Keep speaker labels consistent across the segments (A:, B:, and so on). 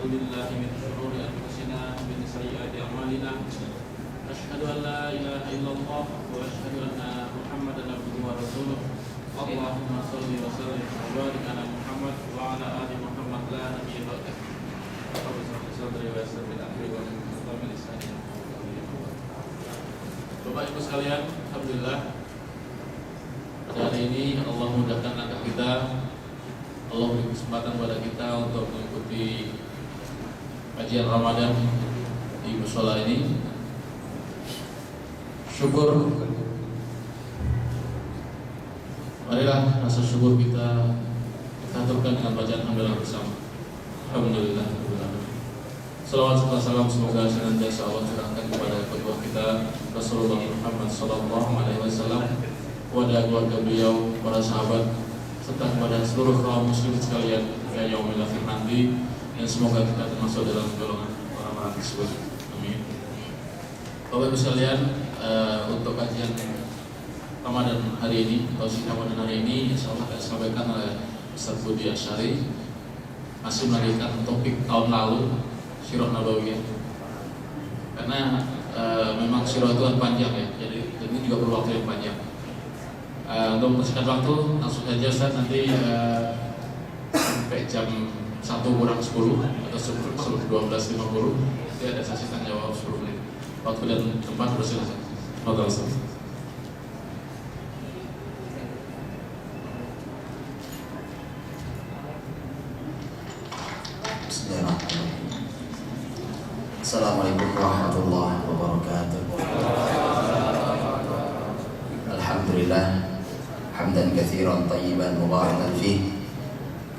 A: بالله من شرور أنفسنا ومن سيئات أعمالنا أشهد أن لا إله إلا الله وأشهد أن محمدا عبده ورسوله اللهم صل وسلم وبارك على محمد وعلى آل محمد لا نبي بعده رب اشرح لي صدري ويسر لي أمري واحلل عقدة من لساني. Bapak Ibu sekalian, alhamdulillah pada hari ini Allah mudahkan langkah kita. Allah beri kesempatan kepada kita untuk mengikuti kajian Ramadan di mushola ini. Syukur, marilah rasa syukur kita aturkan dengan bacaan hamdalah bersama. Alhamdulillah. Salawat serta salam semoga senantiasa Allah curahkan kepada kedua kita Rasulullah Muhammad Sallallahu Alaihi Wasallam, kepada keluarga beliau, para sahabat, serta kepada seluruh kaum muslimin sekalian hingga yaumil akhir nanti, dan semoga kita termasuk dalam golongan orang-orang tersebut. Amin. Bapak Ibu sekalian, untuk kajian Ramadan hari ini, atau sidang Ramadan hari ini, insyaallah akan disampaikan oleh Ustaz Budi Asyari, masih melanjutkan topik tahun lalu, Sirah Nabawiyah. Karena memang sirah itu kan panjang ya, jadi ini juga perlu waktu yang panjang. Untuk mempersingkat waktu, langsung saja Ustaz, nanti sampai jam 1 kurang 10 atau 12.50 nanti ada sesi tanya jawab 10 menit. Waktu dan tempat bersilakan. Terima kasih.
B: Bismillahirrahmanirrahim. Assalamualaikum warahmatullahi wabarakatuh. Alhamdulillah, hamdan katsiran tayyiban mubarakan fih,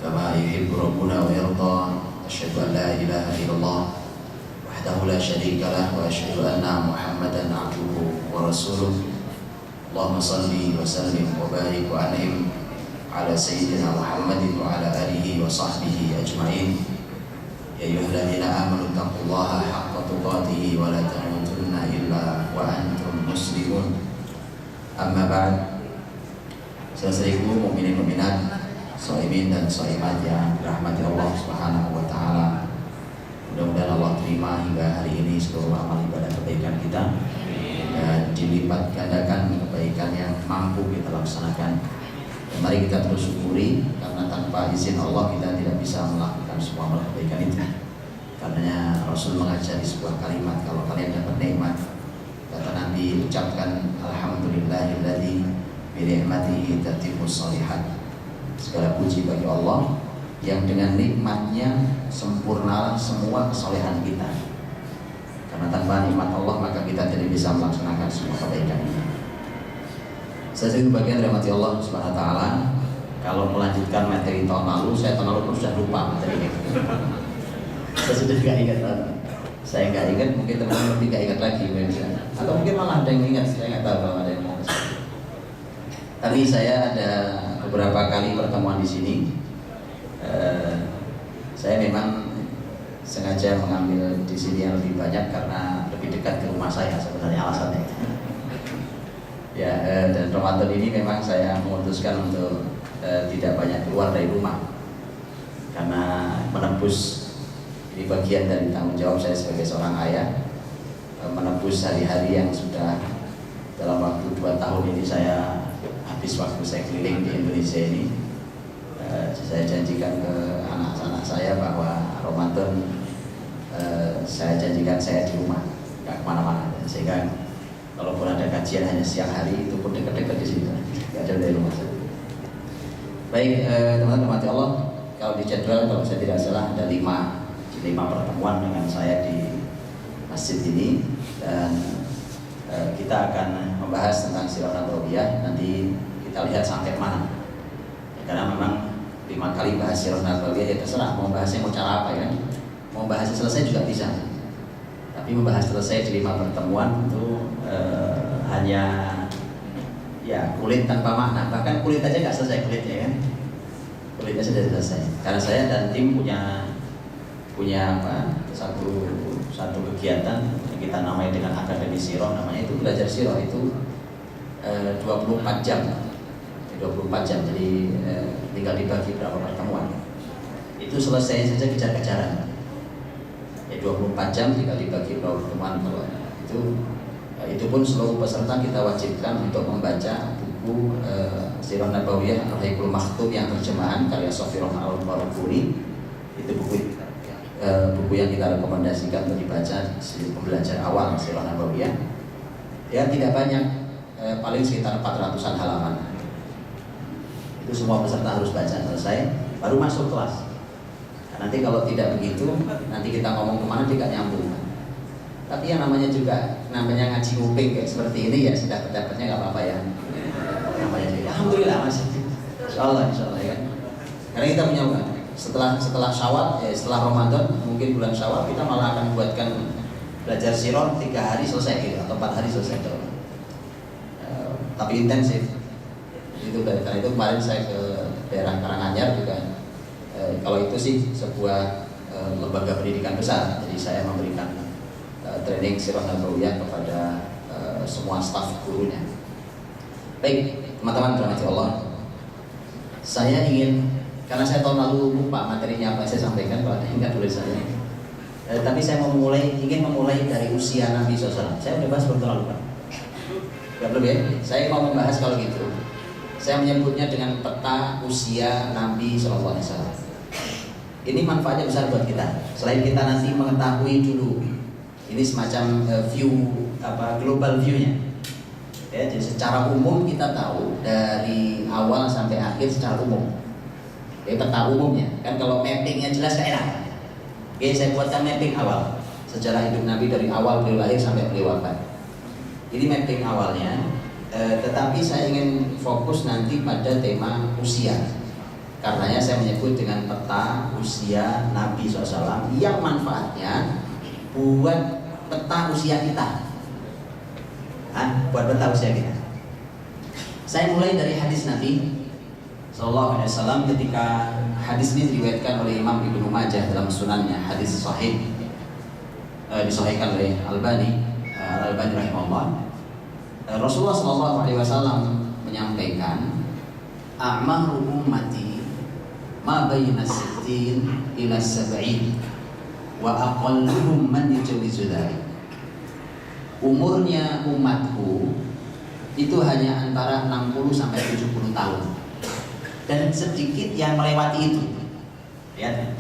B: kama yuhibbu rabbuna wa yarda. Asyhadu an la ilaha illallah wahdahu la syarika lah, wa asyhadu anna Muhammadan abduhu wa rasuluh. Allahumma shalli wa sallim wa barik wa an'im ala sayyidina Muhammadin wa ala alihi wa sahbihi ajma'in. Ya ayyuhalladzina amanu taqullaha haqqa tuqatih wa la tamutunna illa wa antum muslimun. Amma ba'd. Saudaraku mukminin mukminat, shaimin dan shaimat yang dirahmati Allah Subhanahu wa taala. Mudah-mudahan Allah terima hingga hari ini seluruh amal ibadah kebaikan kita dan dilipat gandakan kebaikan yang mampu kita laksanakan. Dan mari kita terus syukuri, karena tanpa izin Allah kita tidak bisa melakukan semua amal kebaikan itu. Karena Rasul mengajari sebuah kalimat, kalau kalian dapat nikmat, kata Nabi, ucapkan alhamdulillahilladzi bi ni'matihi tatimmus shalihat. Segala puji bagi Allah yang dengan nikmatnya sempurnalah semua kesolehan kita. Karena tanpa nikmat Allah maka kita tidak bisa melaksanakan semua kebaikan ini. Saya itu bagian dari mati Allah Subhanahu wa taala. Kalau melanjutkan materi tahun lalu, saya tahun lalu sudah lupa materinya. Saya sudah tidak ingat. Saya nggak ingat, mungkin teman-teman tidak ingat lagi misalnya. Atau mungkin malah ada yang ingat, saya nggak tahu kalau ada yang ingat. Tapi saya ada beberapa kali pertemuan di sini. Saya memang sengaja mengambil di sini yang lebih banyak karena lebih dekat ke rumah saya sebenarnya alasannya. Ya, dan Ramadan ini memang saya memutuskan untuk tidak banyak keluar dari rumah karena menembus, ini bagian dari tanggung jawab saya sebagai seorang ayah, menembus hari-hari yang sudah dalam waktu 2 tahun ini saya habis waktu saya keliling di Indonesia ini. Saya janjikan ke anak-anak saya bahwa Ramadan saya janjikan saya di rumah, nggak kemana-mana, sehingga kalaupun ada kajian hanya siang hari itu pun dekat-dekat di situ, nggak jauh dari rumah saya. Baik, teman-teman mati Allah, kalau di jadwal kalau saya tidak salah ada 5 pertemuan dengan saya di masjid ini, dan kita akan membahas tentang Sirah Nabawiyah. Nanti kita lihat sampai mana, karena memang 5 kali bahas Sirah Nabawiyah, ya terserah mau bahasnya mau cara apa ya. Mau bahasnya selesai juga bisa, tapi membahas selesai di 5 pertemuan itu hanya ya kulit tanpa makna. Bahkan kulit aja nggak selesai kulitnya kan, kulitnya sudah selesai. Karena saya dan tim punya satu kegiatan yang kita namai dengan Akademi Sirah, namanya itu belajar Sirah itu 24 jam. 24 jam, jadi tinggal dibagi berapa pertemuan. Itu selesai saja kejar-kejaran. Ya 24 jam dikali bagi pertemuan itu pun seluruh peserta kita wajibkan untuk membaca buku Sirah Nabawiyah Al-Haikul Maktum yang terjemahan karya Sofirah Al-Barukuni. Itu buku yang kita rekomendasikan untuk dibaca di pembelajaran awal Sirah Nabawiyah. Ya tidak banyak, paling sekitar 400-an halaman. Itu semua peserta harus baca selesai baru masuk kelas. Nah, nanti kalau tidak begitu, nanti kita ngomong kemana tidak nyambung. Tapi yang namanya ngaji nguping kayak seperti ini ya sudah pendapatnya nggak apa-apa ya. Namanya juga. Alhamdulillah masih. Insya Allah ya kan. Karena kita punya setelah Syawal, setelah Ramadan, mungkin bulan Syawal kita malah akan buatkan belajar sirah 3 hari selesai gitu, atau 4 hari selesai gitu. Tapi intensif. Itu karena itu kemarin saya ke daerah Karanganyar juga. Kalau itu sih sebuah lembaga pendidikan besar, jadi saya memberikan training Sirah Nabawiyah kepada semua staf gurunya. Baik, teman-teman dirahmati Allah. Saya ingin, karena saya tahun lalu lupa materinya apa saya sampaikan, kalau ingat tulis saya. Tapi saya ingin memulai dari usia Nabi SAW. Saya udah bahas tahun lalu Pak. Gak belum ya? Saya mau membahas kalau gitu. Saya menyebutnya dengan peta usia Nabi SAW. Ini manfaatnya besar buat kita. Selain kita nanti mengetahui dulu, ini semacam global view-nya. Ya, jadi secara umum kita tahu dari awal sampai akhir secara umum. Ya, peta umumnya. Kan kalau mappingnya jelas gak enak. Oke, saya buatkan mapping awal sejarah hidup Nabi dari awal beliau lahir sampai beliau wafat. Ini mapping awalnya. Tetapi saya ingin fokus nanti pada tema usia. Karenanya saya menyebut dengan peta usia Nabi SAW yang manfaatnya buat peta usia kita. Buat peta usia kita. Saya mulai dari hadis Nabi SAW ketika hadis ini diriwayatkan oleh Imam Ibnu Majah dalam sunannya, hadis sahih, disahihkan oleh Al-Albani rahimahullah. Rasulullah SAW menyampaikan, a'maru ummati ma baina 60 ila 70 wa aqalluhum man yujawizu dzalik. Umurnya umatku itu hanya antara 60 sampai 70 tahun. Dan sedikit yang melewati itu. Lihat.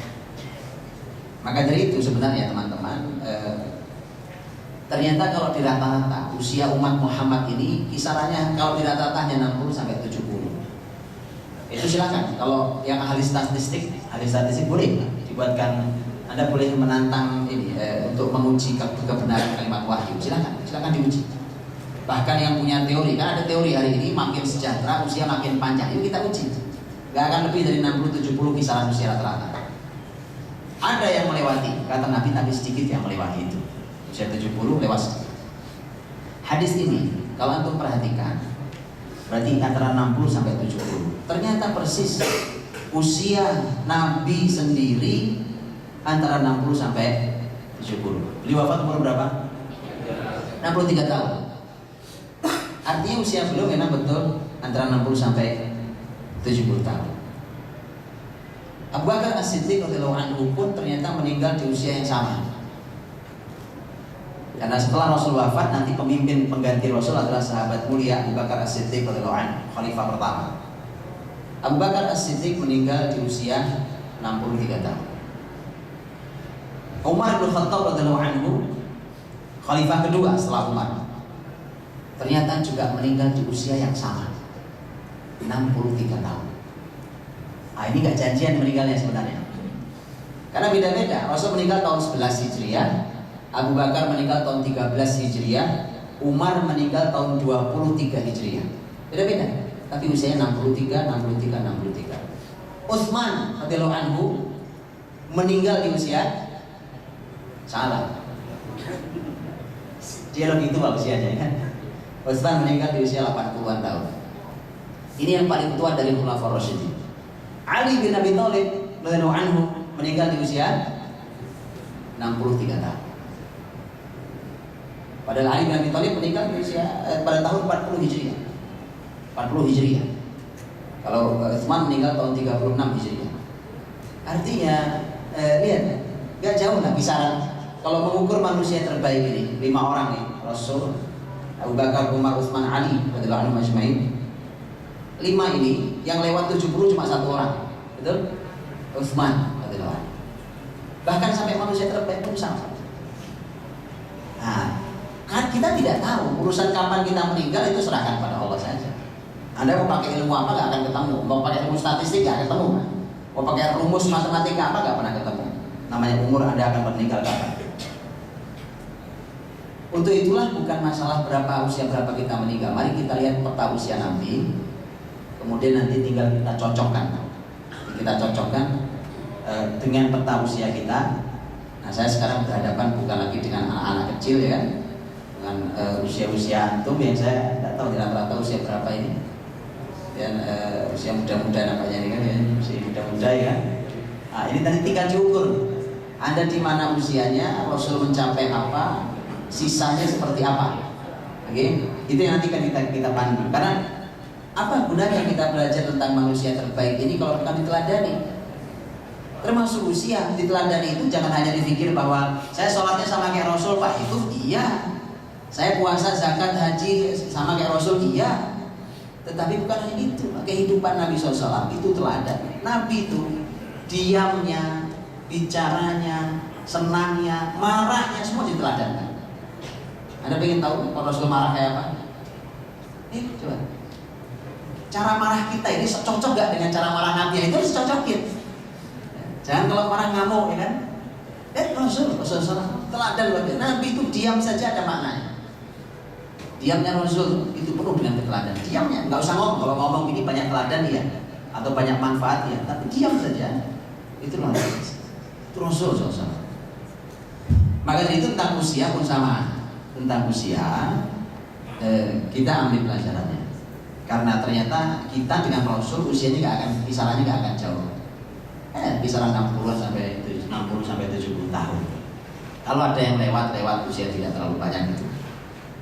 B: Maka dari itu sebenarnya teman-teman, ternyata kalau di rata-rata usia umat Muhammad ini kisarannya kalau di rata-rata hanya 60 sampai 70. Itu silakan. Kalau yang ahli statistik boleh dibuatkan. Anda boleh menantang ini untuk menguji kebenaran kalimat wahyu. Silakan diuji. Bahkan yang punya teori, kan ada teori hari ini makin sejahtera usia makin panjang. Yuk kita uji. Gak akan lebih dari 60-70 kisaran usia rata-rata. Ada yang melewati, kata Nabi, tapi sedikit yang melewati itu. Usia 70 lewat sedikit. Hadis ini kalau antum perhatikan, berarti antara 60 sampai 70. Ternyata persis usia Nabi sendiri antara 60 sampai 70. Beliau wafat umur berapa? 63 tahun. Artinya usia beliau memang betul antara 60 sampai 70 tahun. Abu Bakar As-Siddiq radhiyallahu anhu pun ternyata meninggal di usia yang sama. Karena setelah Rasul wafat, nanti pemimpin pengganti Rasul adalah sahabat mulia Abu Bakar As-Siddiq radhiyallahu anhu, khalifah pertama. Abu Bakar As-Siddiq meninggal di usia 63 tahun. Umar bin Khattab radhiyallahu anhu, khalifah kedua setelah Umar, ternyata juga meninggal di usia yang sama, 63 tahun. Ini gak janjian meninggalnya sebenarnya. Karena beda-beda. Rasul meninggal tahun 11 Hijriah, Abu Bakar meninggal tahun 13 Hijriah, Umar meninggal tahun 23 Hijriah. Beda-beda. Tapi usianya 63. Utsman radhiyallahu anhu meninggal di usia salah. Dia lebih tua usianya kan. Utsman meninggal di usia 80-an tahun. Ini yang paling tua dari Khulafaur Rasyidin. Ali bin Abi Thalib radhiyallahu anhu meninggal di usia 63 tahun. Padahal Ali bin Abi Thalib meninggal di usia pada tahun 40 Hijriah. 40 Hijriah. Kalau Utsman meninggal tahun 36 Hijriah. Artinya lihat, gak jauh lah kisaran kalau mengukur manusia terbaik ini 5 orang nih, Rasul, Abu Bakar, Umar, Utsman, Ali radhiyallahu anhum ajmain. 5 ini yang lewat 70 cuma 1 orang. Betul? Utsman radhiyallahu anhu. Bahkan sampai manusia terbaik pun sama. Nah, kan kita tidak tahu urusan kapan kita meninggal, itu serahkan pada Allah saja. Anda mau pakai ilmu apa nggak akan ketemu, mau pakai ilmu statistik nggak ketemu, mau pakai rumus matematika apa nggak pernah ketemu. Namanya umur Anda akan meninggal kapan. Untuk itulah bukan masalah usia berapa kita meninggal. Mari kita lihat peta usia Nabi, kemudian nanti tinggal kita cocokkan. Dengan peta usia kita. Nah, saya sekarang berhadapan bukan lagi dengan anak-anak kecil ya kan, dengan usia-usia antum yang saya tidak tahu rata-rata usia berapa ini. Dan usia muda-muda nampaknya ini kan ya, usia muda-muda ya. Nah, ini tadi tinggal diukur. Anda di mana usianya, Rasul mencapai apa, sisanya seperti apa. Oke, itu yang nanti kan kita pandu. Karena apa gunanya kita belajar tentang manusia terbaik ini kalau bukan diteladani? Termasuk usia, diteladani itu jangan hanya dipikir bahwa saya sholatnya sama kayak Rasul, Pak, itu iya. Saya puasa, zakat, haji sama kayak Rasul, iya. Tetapi bukan hanya itu, kehidupan Nabi SAW itu teladan. Nabi itu diamnya, bicaranya, senangnya, marahnya semua diteladankan. Anda pengen tahu kalau Rasul marah kayak apa? Coba. Cara marah kita ini cocok gak dengan cara marah Nabi? Itu harus cocokin. Jangan kalau marah ngamuk, ya kan? Rasul teladan luar biasa. Nabi itu diam saja ada maknanya. Diamnya Rasul itu penuh dengan keteladanan. Diamnya, nggak usah ngomong. Kalau ngomong ini banyak teladan ya, atau banyak manfaat ya. Tapi diam saja, itu luar biasa. Itu Rasul SAW. Maka dari itu tentang usia pun sama. Tentang usia kita ambil pelajarannya. Karena ternyata kita dengan Rasul usianya nggak akan, kisarannya nggak akan jauh. Kisaran 60 sampai 70 tahun. Kalau ada yang lewat usia tidak terlalu banyak itu.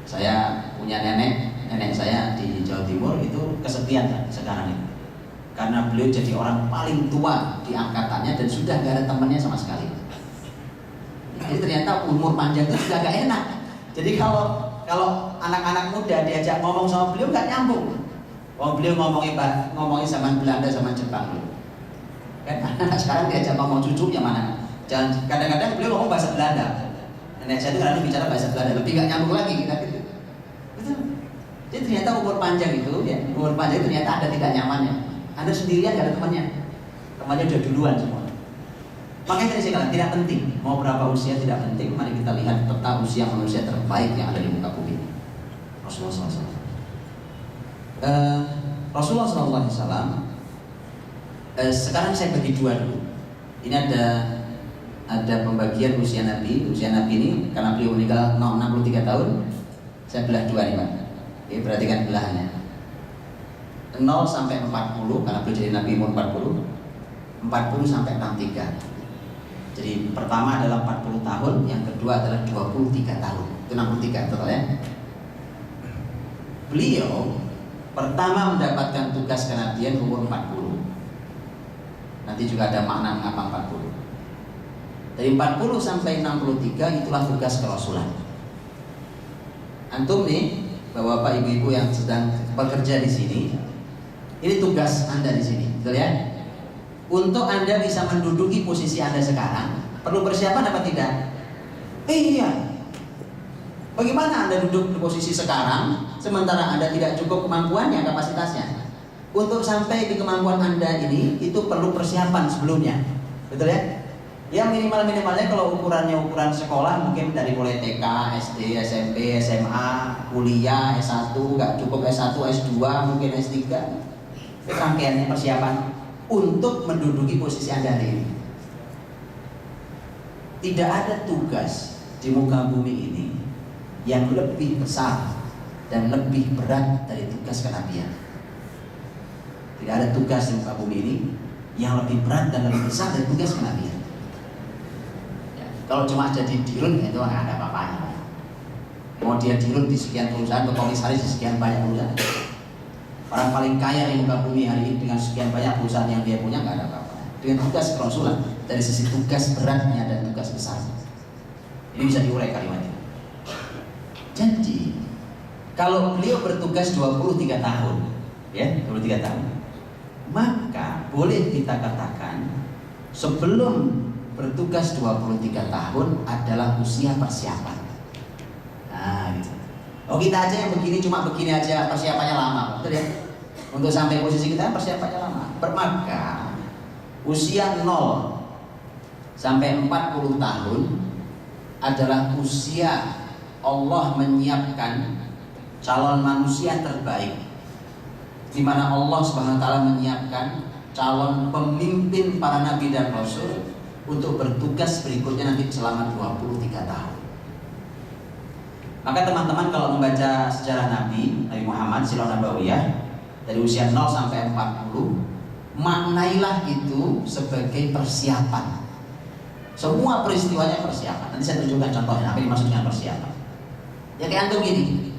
B: Saya punya nenek saya di Jawa Timur itu kesepian sekarang ini. Karena beliau jadi orang paling tua di angkatannya dan sudah gak ada temannya sama sekali. Jadi ternyata umur panjang itu sudah gak enak. Jadi kalau anak-anak muda diajak ngomong sama beliau gak nyambung. Beliau ngomongin zaman Belanda, zaman Jepang dulu. Kan anak sekarang diajak ngomong cucunya mana? Kadang-kadang beliau ngomong bahasa Belanda. Nenek saya itu kadang bicara bahasa Belanda, lebih gak nyambung lagi kita gitu. Betul. Jadi ternyata umur panjang itu ternyata ada tidak nyamannya. Anda sendirian gak ada temannya. Temannya udah duluan semua. Makanya tadi saya katakan tidak penting mau berapa usia, tidak penting. Mari kita lihat peta usia manusia terbaik yang ada di muka bumi. Rasulullah SAW. Rasulullah SAW. Sekarang saya bagi dua dulu. Ini ada pembagian usia Nabi. Usia Nabi ini karena beliau meninggal 63 tahun, saya belah dua nih Pak. Oke, perhatikan belahannya. 0 sampai 40 karena beliau jadi Nabi umur 40 sampai 63. Jadi pertama adalah 40 tahun, yang kedua adalah 23 tahun. Itu 63 total ya. Beliau pertama mendapatkan tugas kenabian umur 40. Nanti juga ada makna mengapa 40. Dari 40 sampai 63 itulah tugas kerasulan. Antum nih, Bapak Ibu-ibu yang sedang bekerja di sini, ini tugas Anda di sini, betul ya? Untuk Anda bisa menduduki posisi Anda sekarang, perlu persiapan apa tidak? Iya. Bagaimana Anda duduk di posisi sekarang, sementara Anda tidak cukup kemampuannya, kapasitasnya? Untuk sampai di kemampuan Anda ini, itu perlu persiapan sebelumnya, betul ya? Ya minimal-minimalnya kalau ukuran sekolah mungkin dari mulai TK, SD, SMP, SMA, kuliah, S1, nggak cukup S1, S2, mungkin S3. Itu rangkaiannya persiapan untuk menduduki posisi Anda hari ini. Tidak ada tugas di muka bumi ini yang lebih besar dan lebih berat dari tugas kenabian. Tidak ada tugas di muka bumi ini yang lebih berat dan lebih besar dari tugas kenabian. Ya, kalau cuma jadi dirun itu nggak ada apa-apanya. Mau dia dirun di sekian perusahaan atau komisaris di sekian banyak perusahaan. Orang paling kaya di muka bumi hari ini dengan sekian banyak perusahaan yang dia punya nggak ada apa-apa. Dengan tugas kerasulan dari sisi tugas beratnya dan tugas besarnya.
C: Ini bisa diurai kalimatnya. Jadi kalau beliau bertugas 23 tahun, ya 23 tahun, maka boleh kita katakan sebelum bertugas 23 tahun adalah usia persiapan. Nah, gitu. Oh, kita aja yang begini, cuma begini aja persiapannya lama, betul ya? Untuk sampai posisi kita persiapannya lama. Maka usia 0 sampai 40 tahun adalah usia Allah menyiapkan calon manusia terbaik, di mana Allah Subhanahu wa taala menyiapkan calon pemimpin para nabi dan rasul untuk bertugas berikutnya nanti selama 23 tahun. Maka teman-teman kalau membaca sejarah Nabi Muhammad Sirah Nabawiyah dari usia 0 sampai 40, maknailah itu sebagai persiapan. Semua peristiwanya persiapan. Nanti saya tunjukkan contohnya apa yang dimaksud dengan persiapan. Ya kayak antum gini.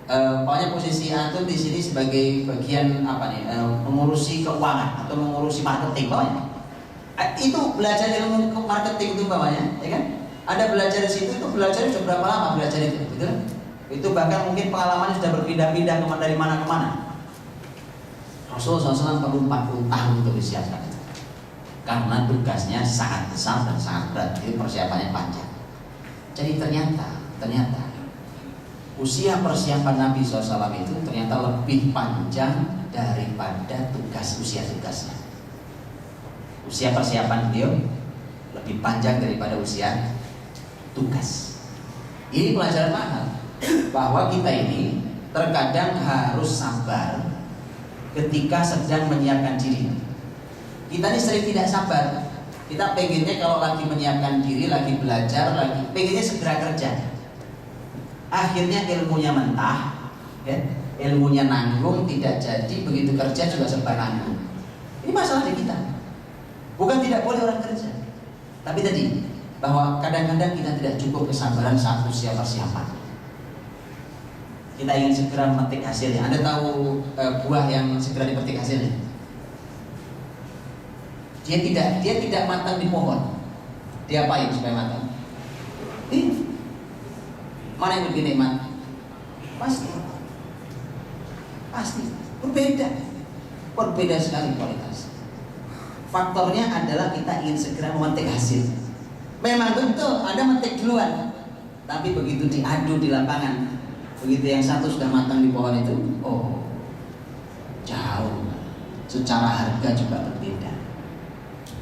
C: Pokoknya posisi antum di sini sebagai bagian apa nih? Mengurusi keuangan atau mengurusi marketing pokoknya. Itu belajar ilmu marketing itu bawahnya, ya kan? Ada belajar di situ, itu belajar sudah berapa lama belajar itu, gitu? Itu bahkan mungkin pengalamannya sudah berpindah-pindah dari mana ke mana. Rasulullah SAW perlu 40 tahun untuk disiapkan, karena tugasnya sangat besar dan sangat berat. Jadi persiapannya panjang. Jadi ternyata usia persiapan Nabi SAW itu ternyata lebih panjang daripada usia tugasnya. Usia persiapan beliau lebih panjang daripada usia tugas. Ini pelajaran mahal, bahwa kita ini terkadang harus sabar ketika sedang menyiapkan diri. Kita ini sering tidak sabar. Kita pengennya kalau lagi menyiapkan diri, lagi belajar, pengennya segera kerja. Akhirnya ilmunya mentah, ya? Ilmunya nanggung, tidak jadi, begitu kerja juga serba nanggung. Ini masalah di kita. Bukan tidak boleh orang kerja, tapi tadi bahwa kadang-kadang kita tidak cukup kesabaran saat usia persiapan. Kita ingin segera memetik hasilnya. Anda tahu buah yang segera dipetik hasilnya? Dia tidak matang di pohon. Dia apain supaya matang? Mana yang lebih nikmat? Pasti berbeda sekali kualitas. Faktornya adalah kita ingin segera memetik hasil. Memang betul Anda memetik duluan, tapi begitu diadu di lapangan, begitu yang satu sudah matang di pohon itu, oh jauh. Secara harga juga berbeda,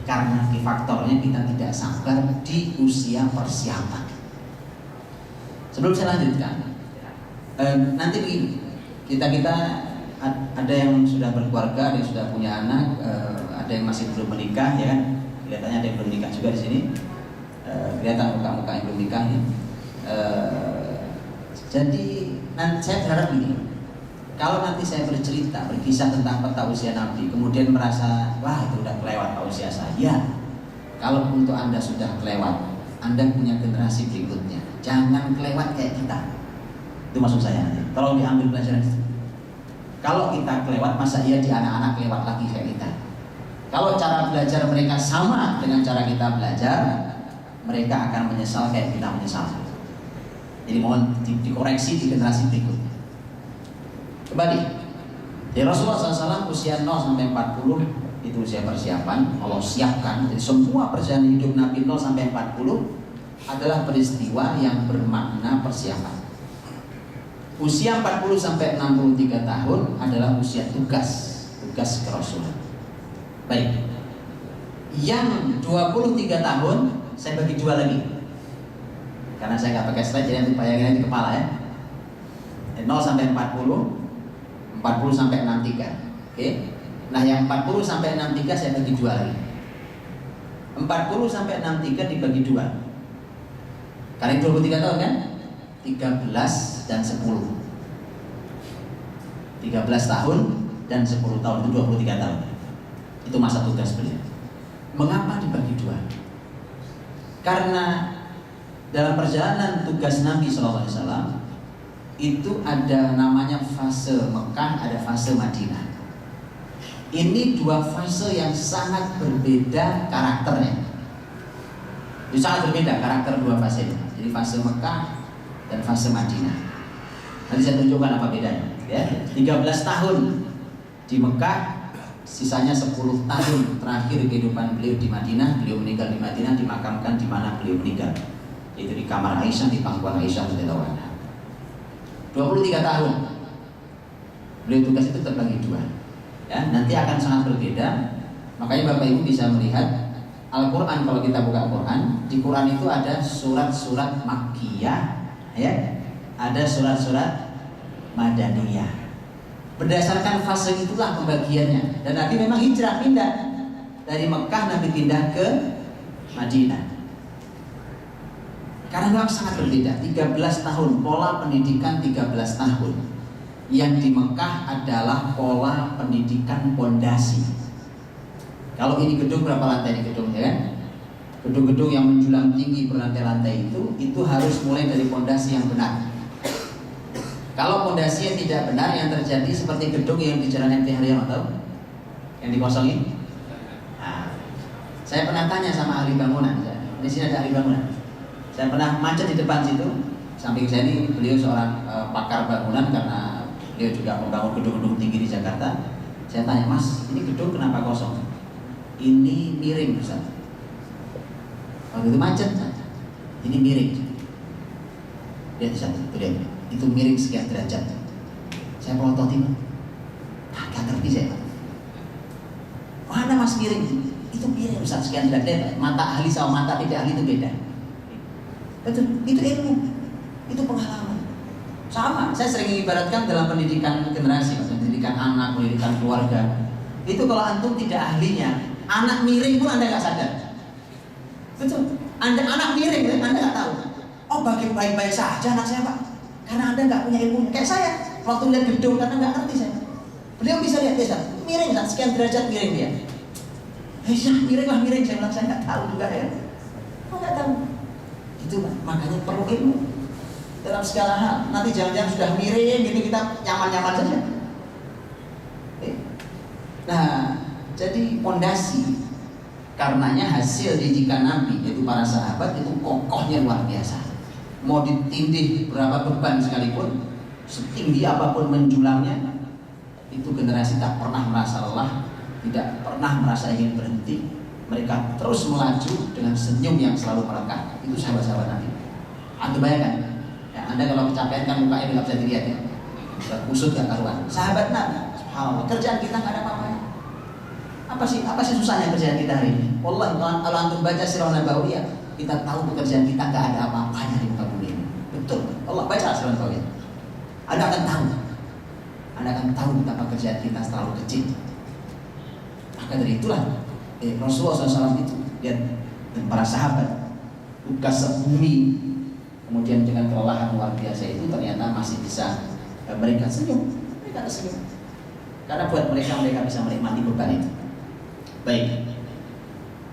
C: karena faktornya kita tidak sabar di usia persiapan. Sebelum saya lanjutkan, nanti begini, kita ada yang sudah berkeluarga, ada yang sudah punya anak, ada yang masih belum menikah, ya kan? Kelihatannya ada yang belum menikah juga di sini. Kelihatan muka-muka yang belum nikah ya. Jadi nanti saya berharap ini, kalau nanti saya bercerita, berkisah tentang peta usia Nabi, kemudian merasa wah itu udah kelewat usia saya. Kalau untuk Anda sudah kelewat, Anda punya generasi berikutnya, jangan kelewat kayak kita. Itu maksud saya. Tolong diambil pelajaran itu. Kalau kita kelewat, masa iya di anak-anak kelewat lagi kayak kita? Kalau cara belajar mereka sama dengan cara kita belajar, mereka akan menyesal kayak kita menyesal. Jadi mohon dikoreksi di generasi berikutnya. Kembali, dari Rasulullah SAW usia 0 sampai 40 itu usia persiapan. Allah siapkan. Jadi semua perjalanan hidup Nabi 0 sampai 40 adalah peristiwa yang bermakna persiapan. Usia 40 sampai 63 tahun adalah usia tugas kerasulan. Baik. Yang 23 tahun saya bagi dua lagi, karena saya nggak pakai slide, jadi nanti bayangin di kepala ya. 0 sampai 40, 40 sampai 63. Oke. Nah yang 40 sampai 63 saya bagi dua lagi. 40 sampai 63 dibagi dua. Karena 23 tahun kan? 13 dan 10. 13 tahun dan 10 tahun itu 23 tahun. Itu masa tugas beliau. Mengapa dibagi dua? Karena dalam perjalanan tugas Nabi SAW itu ada namanya fase Mekah, ada fase Madinah. Ini dua fase yang sangat berbeda karakternya. Itu sangat berbeda karakter dua fase ini. Jadi fase Mekah dan fase Madinah. Nanti saya tunjukkan apa bedanya. Ya, 13 tahun di Mekah, sisanya 10 tahun terakhir kehidupan beliau di Madinah. Beliau meninggal di Madinah, dimakamkan di mana beliau meninggal, yaitu di kamar Aisyah, di pangkuan Aisyah radhiyallahu anha. 23 tahun beliau tugas itu terbagi dua. Ya, nanti akan sangat berbeda. Makanya Bapak Ibu bisa melihat Al-Quran, kalau kita buka Quran, di Quran itu ada surat-surat Makkiyah, ya, ada surat-surat Madaniyah. Berdasarkan fase itulah pembagiannya. Dan Nabi memang hijrah, pindah dari Mekah, Nabi pindah ke Madinah. Karena memang sangat berbeda. 13 tahun, pola pendidikan 13 tahun. Yang di Mekah adalah pola pendidikan pondasi. Kalau ini gedung, berapa lantai ini gedung, ya kan? Gedung-gedung yang menjulang tinggi berlantai-lantai itu harus mulai dari pondasi yang benar. Kalau pondasi yang tidak benar, yang terjadi seperti gedung yang di Jalan MT Haryono, tahu? Yang dikosongin. Nah, saya pernah tanya sama ahli bangunan. Di sini ada ahli bangunan. Saya pernah macet di depan situ. Samping saya ini beliau seorang pakar bangunan karena beliau juga membangun gedung-gedung tinggi di Jakarta. Saya tanya, Mas, ini gedung kenapa kosong? Ini miring, Ustaz. Waktu itu macet, ini miring. Lihat Ustaz, itu lihat. Itu miring sekian derajat. Saya pelototin, agak ngerti saya. Mana Mas miring? Itu miring Ustaz sekian derajat. Mata ahli sama mata tidak ahli itu beda. Betul, itu ilmu, itu pengalaman. Sama, saya sering ibaratkan dalam pendidikan generasi, pendidikan anak, pendidikan keluarga. Itu kalau antum tidak ahlinya, anak miring pun Anda nggak sadar. Betul, Anda anak miring, Anda nggak tahu. Oh, baik-baik saja anak saya Pak, karena Anda nggak punya ilmu. Kayak saya, waktu lihat gedung karena nggak ngerti saya. Beliau bisa lihat biasa, miring kan, sekian derajat miring dia. Miring lah miring, saya bilang saya nggak tahu juga ya. Oh, nggak tahu. Itu makanya perlu ilmu dalam segala hal. Nanti jangan-jangan sudah miring gitu kita nyaman-nyaman saja. Nah, jadi pondasi, karenanya hasil didikan Nabi yaitu para sahabat itu kokohnya luar biasa. Mau ditindih berapa beban sekalipun, setinggi apapun menjulamnya, itu generasi tak pernah merasa lelah, tidak pernah merasa ingin berhenti. Mereka terus melaju dengan senyum yang selalu melekat. Itu sahabat-sahabat Nabi. Anda bayangkan, ya, Anda kalau kecapean kan mukanya nggak bisa dilihat ya, sudah kusut gak karuan. Sahabat Nabi, subhanallah, kerjaan kita nggak ada apa-apanya. Apa sih susahnya kerjaan kita hari ini? Wallahi, kalau antum baca Sirah Nabawiyah, kita tahu pekerjaan kita nggak ada apa-apanya di muka bumi ini. Betul, Allah baca Sirah Nabawiyah, Anda akan tahu betapa kerjaan kita terlalu kecil. Maka dari itulah Rasulullah SAW itu dan para sahabat tugas sebumi, kemudian dengan kelelahan luar biasa itu ternyata masih bisa mereka senyum, karena buat mereka bisa menikmati beban itu. Baik,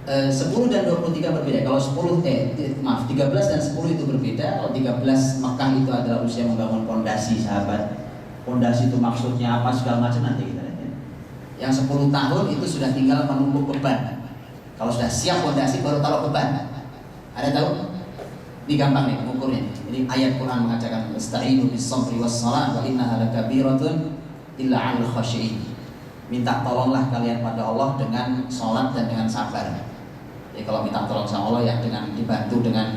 C: 10 dan 23 berbeda. Kalau 13 dan 10 itu berbeda. Kalau 13 Mekah itu adalah usia membangun pondasi sahabat. Pondasi itu maksudnya apa segala macam nanti kita lihat. Yang 10 tahun itu sudah tinggal menumpuk beban. Kalau sudah siap pondasi baru taruh beban. Ada tahu? Ini gampang nih mengukurnya. Ini ayat Quran mengatakan ista'inu bis-sabri was-shalah wa innaha lakabiratun illa 'alal khashi'in. Minta tolonglah kalian pada Allah dengan salat dan dengan sabar. Jadi kalau minta tolong sama Allah ya dengan dibantu dengan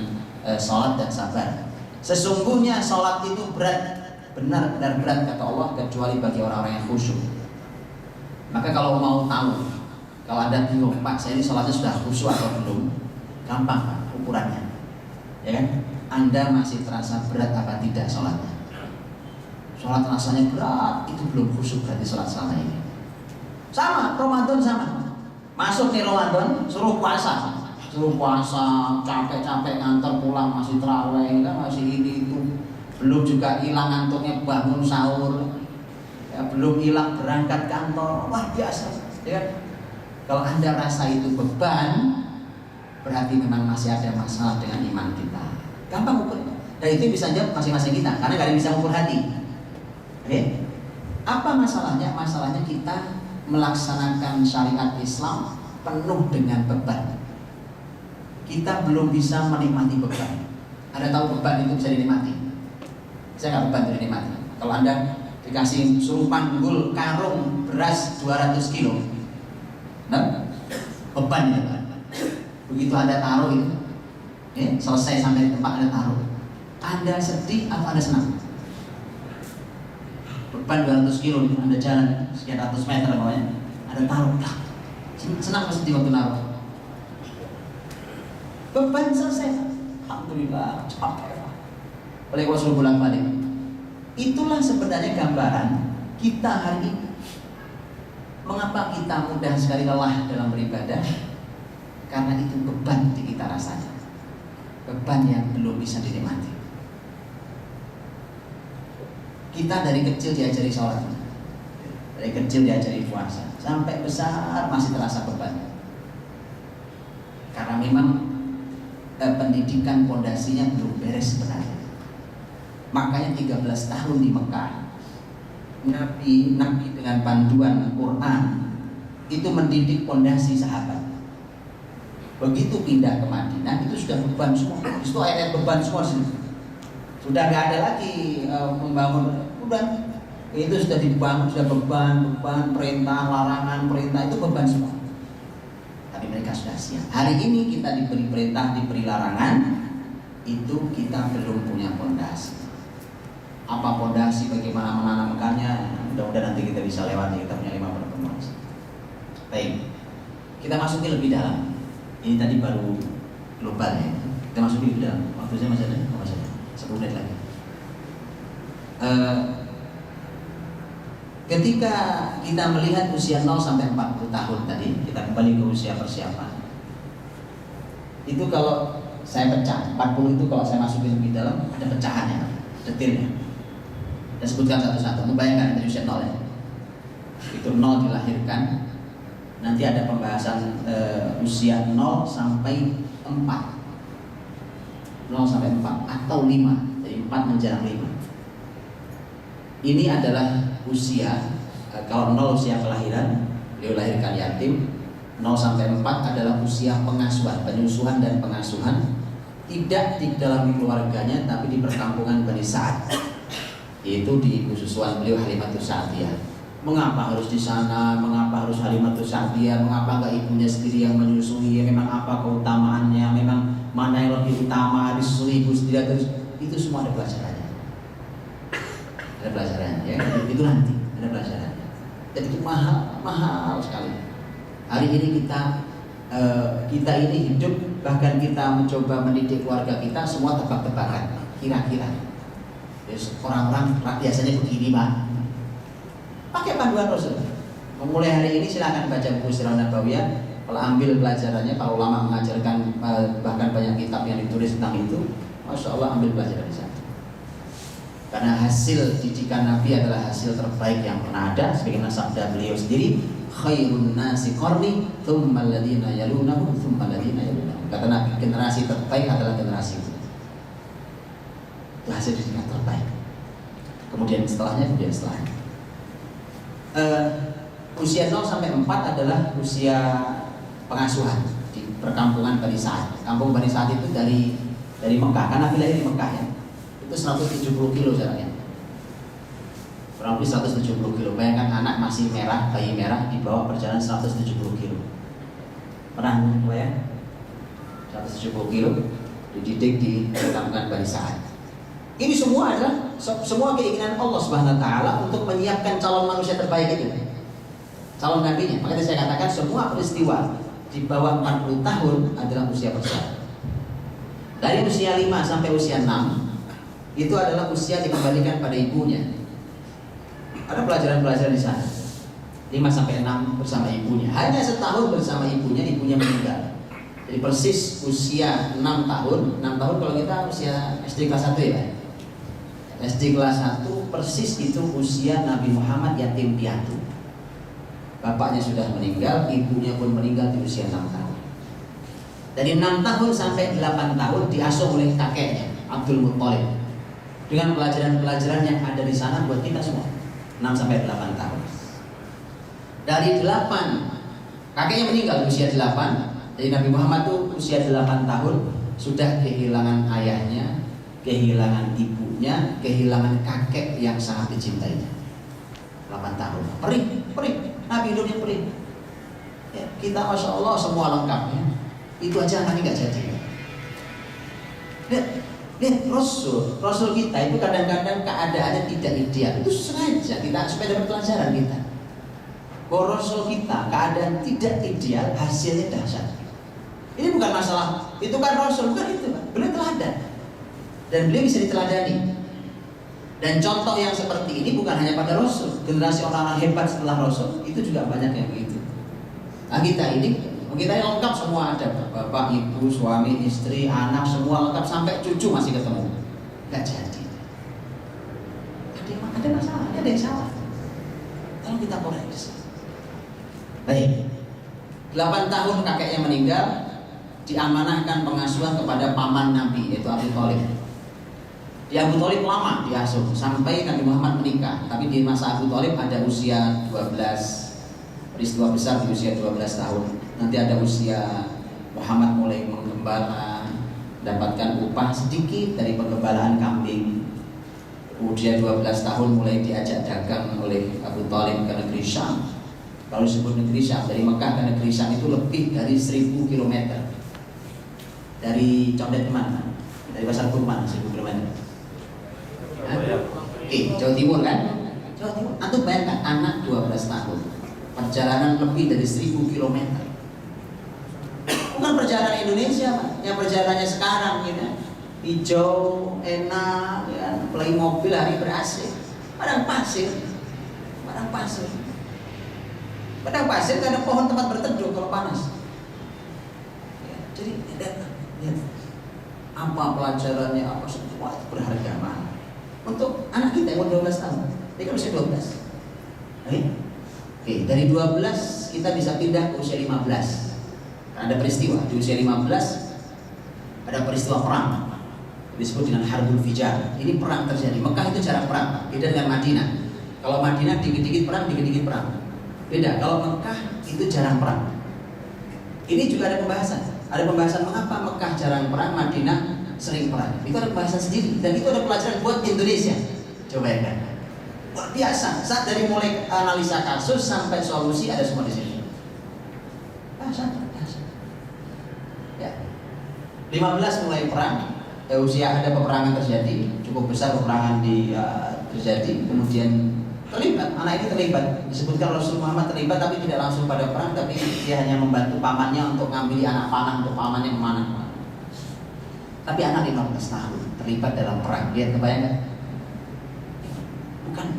C: salat dan sabar. Sesungguhnya salat itu berat, benar-benar berat kata Allah, kecuali bagi orang-orang yang khusyuk. Maka kalau mau tahu, kalau Anda bingung, Pak, saya ini sholatnya sudah khusyuk atau belum? Gampang Pak, ukurannya, ya kan? Anda masih terasa berat apa tidak sholatnya? Sholat rasanya berat, itu belum khusyuk berarti sholat selama ini. Sama, Ramadan sama. Masuk nih Ramadan, suruh puasa, capek-capek ngantor pulang masih terawih, kan masih ini itu, belum juga hilang ngantuknya bangun sahur. Ya, belum hilang berangkat kantor, wah biasa, ya kan? Kalau Anda rasa itu beban, berarti memang masih ada masalah dengan iman kita. Gampang ukur, dan itu bisa jawab masing-masing kita, karena kalian bisa ukur hati. Oke? Apa masalahnya? Masalahnya kita melaksanakan syariat Islam penuh dengan beban. Kita belum bisa menikmati beban. Anda tahu beban itu bisa dinikmati? Saya nggak beban itu dinikmati. Kalau Anda dikasih suruh panggul karung beras 200 kilo, nah, beban itu kan. Begitu Anda taruh itu, ya, selesai sampai di tempat Anda taruh, Anda sedih atau Anda senang? Beban 200 kilo Anda jalan sekian ratus meter bawahnya, Anda taruh, senang atau sedih waktu naruh? Beban selesai, alhamdulillah, capek. Oleh kalau suruh pulang balik. Itulah sebenarnya gambaran kita hari ini. Mengapa kita mudah sekali lelah dalam beribadah? Karena itu beban di kita rasanya, beban yang belum bisa dinikmati. Kita dari kecil diajari sholat, dari kecil diajari puasa, sampai besar masih terasa beban. Karena memang pendidikan pondasinya belum beres sebenarnya. Makanya 13 tahun di Mekah, Nabi dengan panduan Quran itu mendidik pondasi sahabat. Begitu pindah ke Madinah itu sudah beban semua. Itu ayat beban semua sini. Sudah nggak ada lagi membangun, udah itu sudah dibangun, sudah beban perintah, larangan, perintah itu beban semua. Tapi mereka sudah siap. Hari ini kita diberi perintah, diberi larangan, itu kita belum punya pondasi. Apa pondasi, bagaimana menanamkannya, mudah-mudahan nanti kita bisa lewati. Kita punya 5 pertemuan. Baik, kita masuki lebih dalam. Ini tadi baru global ya. Kita masuki lebih dalam. Waktu saya masih ada, masih ada 10 menit lagi. Ketika kita melihat usia 0 sampai 40 tahun tadi, kita kembali ke usia persiapan. Itu kalau saya pecah, 40 itu kalau saya masukin lebih dalam, ada pecahannya, detilnya. Dan sebutkan satu-satu, membayangkan dari usia 0 ya. Itu 0 dilahirkan, nanti ada pembahasan usia 0 sampai 4. 0 sampai 4 atau 5, jadi 4 menjelang 5. Ini adalah usia, kalau 0 usia kelahiran, beliau lahirkan yatim. 0 sampai 4 adalah usia pengasuhan, penyusuhan dan pengasuhan. Tidak di dalam keluarganya, tapi di perkampungan Bani Sa'ad. Yaitu di ibu susuan beliau Halimatus Sa'diyah. Mengapa harus di sana? Mengapa harus Halimatus Sa'diyah? Mengapa enggak ibunya sendiri yang menyusui? Memang apa keutamaannya? Memang mana yang lebih utama, disusui ibu sendiri? Terus itu semua ada pelajarannya. Ada pelajarannya ya. Itu nanti ada pelajarannya. Dan itu mahal sekali. Hari ini kita ini hidup, bahkan kita mencoba mendidik keluarga kita, semua tebak-tebakan. Kira-kira orang-orang biasanya begini Pak. Pakai panduan Rasul. Memulai hari ini silakan baca buku Sirah Nabawiyah. Kalau ambil pelajarannya, para ulama mengajarkan bahkan banyak kitab yang ditulis tentang itu. Masya Allah, ambil pelajaran di sana. Karena hasil didikan Nabi adalah hasil terbaik yang pernah ada. Sebagaimana sabda beliau sendiri, khairun nasi qarni, thumma alladhina yalunahum, thumma alladhina yalunahum. Kata Nabi, generasi terbaik adalah generasi itu. Itu hasil didikan terbaik. Kemudian setelahnya. Usia 0 sampai 4 adalah usia pengasuhan di perkampungan Bani Sa'ad. Kampung Bani Sa'ad itu dari Mekah, karena lahir di Mekah ya. Itu 170 kilo jaraknya. Kurang lebih 170 kilo. Bayangkan anak masih merah, bayi merah dibawa perjalanan 170 kilo. Pernah bayang? 170 kilo dididik di perkampungan Bani Sa'ad. Ini semua adalah semua keinginan Allah Subhanahu wa taala untuk menyiapkan calon manusia terbaik itu. Calon nabinya. Makanya saya katakan semua peristiwa di bawah 40 tahun adalah usia persiapan. Dari usia 5 sampai usia 6 itu adalah usia dikembalikan pada ibunya. Ada pelajaran-pelajaran di sana. 5 sampai 6 bersama ibunya. Hanya setahun bersama ibunya meninggal. Jadi persis usia 6 tahun. 6 tahun kalau kita usia SD kelas 1 ya. SD kelas 1 persis itu usia Nabi Muhammad yatim piatu. Bapaknya sudah meninggal, ibunya pun meninggal di usia 6 tahun. Dari 6 tahun sampai 8 tahun diasuh oleh kakeknya Abdul Muttalib. Dengan pelajaran-pelajaran yang ada di sana buat kita semua. 6 sampai 8 tahun. Dari 8 kakeknya meninggal di usia 8. Jadi Nabi Muhammad itu usia 8 tahun sudah kehilangan ayahnya, kehilangan ibunya, kehilangan kakek yang sangat dicintainya. 8 tahun, perih. Nabi hidupnya perih. Ya, kita masya Allah semua lengkap ya. Itu aja anaknya nggak jadi. Lihat Rasul kita itu kadang-kadang keadaannya tidak ideal. Itu sengaja kita supaya dapat pelajaran kita. Bahwa Rasul kita keadaan tidak ideal, hasilnya dahsyat. Ini bukan masalah, itu kan Rasul, bukan itu Pak. Beliau teladan. Dan beliau bisa diteladani. Dan contoh yang seperti ini bukan hanya pada Rasul. Generasi orang-orang hebat setelah Rasul itu juga banyak yang begitu. Nah kita yang lengkap semua ada, bapak, ibu, suami, istri, anak, semua lengkap sampai cucu masih ketemu. Gak jadi. Ada masalah, ada yang salah. Kalau kita koreksi. Baik. 8 tahun kakeknya meninggal, diamanahkan pengasuhan kepada paman Nabi yaitu Abu Thalib. Di Abu Thalib lama diasuh sampai Nabi Muhammad menikah. Tapi di masa Abu Thalib ada usia 12, peristiwa besar di usia 12 tahun. Nanti ada usia Muhammad mulai menggembala, dapatkan upah sedikit dari penggembalaan kambing. Kemudian 12 tahun mulai diajak dagang oleh Abu Thalib ke negeri Syam. Kalau disebut negeri Syam, dari Mekah ke negeri Syam itu lebih dari 1000 km. Dari Condet kemana? Dari Pasar Kurman 1000 km. Jawa Timur kan? Jawa Timur. Antum bayangkan anak 12 tahun, perjalanan lebih dari 1000 km. Bukan perjalanan Indonesia, Pak. Yang perjalanannya sekarang gitu. Hijau, enak, ya, play mobil hari ber-AC. Padang pasir gak ada pohon tempat berteduh kalau panas. Ya, jadi lihat apa pelajarannya, apa semua itu berharga banget. Untuk anak kita yang umur 12 tahun, dia kan usia 12. Oke, dari 12 kita bisa pindah ke usia 15. Ada peristiwa di usia 15, ada peristiwa perang disebut dengan Harbul Fijar. Ini perang terjadi. Mekah itu jarang perang, beda dengan Madinah. Kalau Madinah dikit-dikit perang. Beda. Kalau Mekah itu jarang perang. Ini juga ada pembahasan. Ada pembahasan mengapa Mekah jarang perang, Madinah sering perang. Itu ada pembahasan sendiri. Dan itu ada pelajaran buat Indonesia. Coba ya kan. Luar biasa. Saat dari mulai analisa kasus sampai solusi ada semua di sini. Ya. 15 mulai perang. Usia ada peperangan terjadi, cukup besar peperangan terjadi, kemudian terlibat, anak ini terlibat, disebutkan Rasul Muhammad terlibat tapi tidak langsung pada perang, tapi dia hanya membantu pamannya untuk ngambil anak panah untuk pamannya memanah. Tapi anak 15 tahun terlibat dalam perang, lihat kebayang kan?